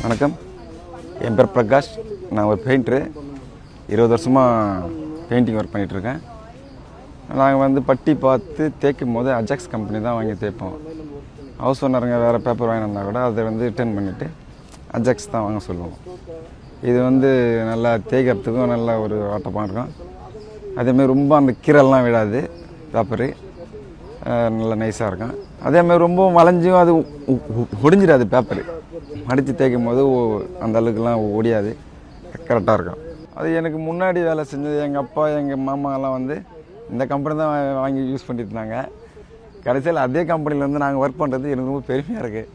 வணக்கம், என் பேர் பிரகாஷ். நான் ஒரு பெயிண்டரு. 20 வருஷமாக பெயிண்டிங் ஒர்க் பண்ணிகிட்ருக்கேன். நாங்கள் பட்டி பார்த்து தேய்க்கும் போது அஜாக்ஸ் கம்பெனி தான் வாங்கி தேய்ப்போம். ஹவுஸ் ஓனருங்க வேறு பேப்பர் வாங்கி வந்தால் கூட அதை ரிட்டர்ன் பண்ணிவிட்டு அஜாக்ஸ் தான் வாங்க சொல்லுவோம். இது நல்லா தேய்க்கிறதுக்கும் நல்லா ஒரு ஆட்டமாக இருக்கும். அதேமாதிரி ரொம்ப அந்த கீரெல்லாம் விடாது. பேப்பரு நல்லா நைஸாக இருக்கும். அதேமாதிரி ரொம்ப வளைஞ்சும் அது ஒடிஞ்சிடாது. பேப்பரு மடித்து தேய்க்கும் போது அந்த அளவுக்குலாம் ஒடியாது, கரெக்டாக இருக்கும். அது எனக்கு முன்னாடி வேலை செஞ்சது எங்கள் அப்பா எங்கள் மாமாலாம் இந்த கம்பெனி தான் வாங்கி யூஸ் பண்ணிட்டு இருந்தாங்க. கடைசியில் அதே கம்பெனியில் நாங்கள் ஒர்க் பண்ணுறது எனக்கு ரொம்ப பெருமையாக இருக்குது.